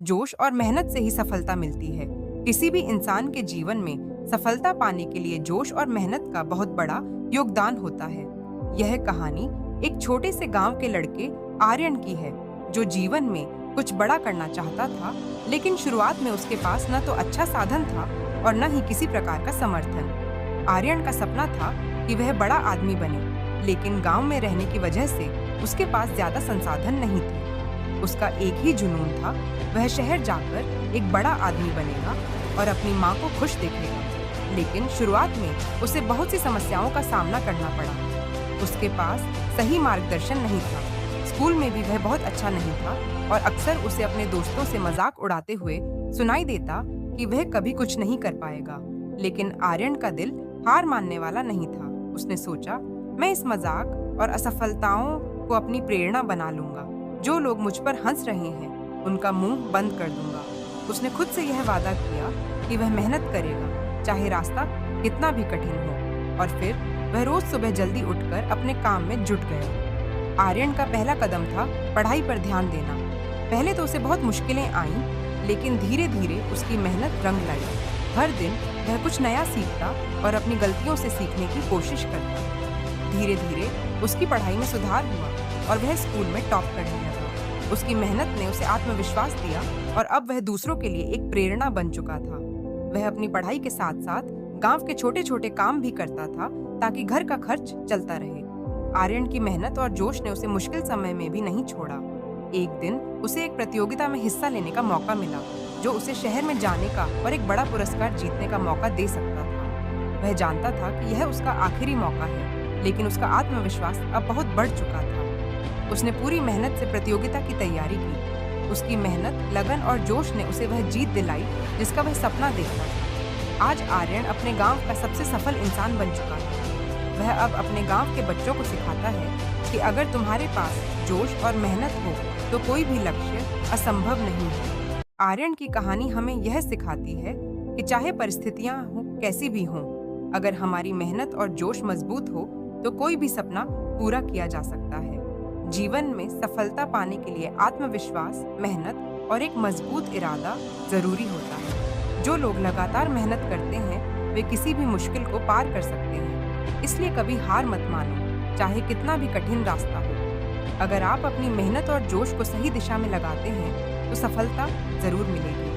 जोश और मेहनत से ही सफलता मिलती है। किसी भी इंसान के जीवन में सफलता पाने के लिए जोश और मेहनत का बहुत बड़ा योगदान होता है। यह कहानी एक छोटे से गांव के लड़के आर्यन की है, जो जीवन में कुछ बड़ा करना चाहता था, लेकिन शुरुआत में उसके पास न तो अच्छा साधन था और न ही किसी प्रकार का समर्थन। आर्यन का सपना था कि वह बड़ा आदमी बने, लेकिन गांव में रहने की वजह से उसके पास ज्यादा संसाधन नहीं थे। उसका एक ही जुनून था, वह शहर जाकर एक बड़ा आदमी बनेगा और अपनी माँ को खुश देखेगा। लेकिन शुरुआत में उसे बहुत सी समस्याओं का सामना करना पड़ा। उसके पास सही मार्गदर्शन नहीं था, स्कूल में भी वह बहुत अच्छा नहीं था और अक्सर उसे अपने दोस्तों से मजाक उड़ाते हुए सुनाई देता कि वह कभी कुछ नहीं कर पाएगा। लेकिन आर्यन का दिल हार मानने वाला नहीं था। उसने सोचा, मैं इस मजाक और असफलताओं को अपनी प्रेरणा बना लूंगा। जो लोग मुझ पर हंस रहे हैं, उनका मुंह बंद कर दूंगा। उसने खुद से यह वादा किया कि वह मेहनत करेगा, चाहे रास्ता कितना भी कठिन हो। और फिर वह रोज सुबह जल्दी उठकर अपने काम में जुट गया। आर्यन का पहला कदम था पढ़ाई पर ध्यान देना। पहले तो उसे बहुत मुश्किलें आईं, लेकिन धीरे धीरे उसकी मेहनत रंग लाई। हर दिन वह कुछ नया सीखता और अपनी गलतियों से सीखने की कोशिश करता। धीरे धीरे उसकी पढ़ाई में सुधार हुआ और वह स्कूल में टॉप करने लगा। उसकी मेहनत ने उसे आत्मविश्वास दिया और अब वह दूसरों के लिए एक प्रेरणा बन चुका था। वह अपनी पढ़ाई के साथ साथ गांव के छोटे छोटे काम भी करता था, ताकि घर का खर्च चलता रहे। आर्यन की मेहनत और जोश ने उसे मुश्किल समय में भी नहीं छोड़ा। एक दिन उसे एक प्रतियोगिता में हिस्सा लेने का मौका मिला, जो उसे शहर में जाने का और एक बड़ा पुरस्कार जीतने का मौका दे सकता था। वह जानता था कि यह उसका आखिरी मौका है, लेकिन उसका आत्मविश्वास अब बहुत बढ़ चुका था। उसने पूरी मेहनत से प्रतियोगिता की तैयारी की। उसकी मेहनत, लगन और जोश ने उसे वह जीत दिलाई जिसका वह सपना देखता था। आज आर्यन अपने गांव का सबसे सफल इंसान बन चुका है। वह अब अपने गांव के बच्चों को सिखाता है कि अगर तुम्हारे पास जोश और मेहनत हो तो कोई भी लक्ष्य असंभव नहीं है। आर्यन की कहानी हमें यह सिखाती है कि चाहे परिस्थितियां हो कैसी भी हों, अगर हमारी मेहनत और जोश मजबूत हो तो कोई भी सपना पूरा किया जा सकता है। जीवन में सफलता पाने के लिए आत्मविश्वास, मेहनत और एक मजबूत इरादा जरूरी होता है। जो लोग लगातार मेहनत करते हैं, वे किसी भी मुश्किल को पार कर सकते हैं। इसलिए कभी हार मत मानो, चाहे कितना भी कठिन रास्ता हो। अगर आप अपनी मेहनत और जोश को सही दिशा में लगाते हैं, तो सफलता जरूर मिलेगी।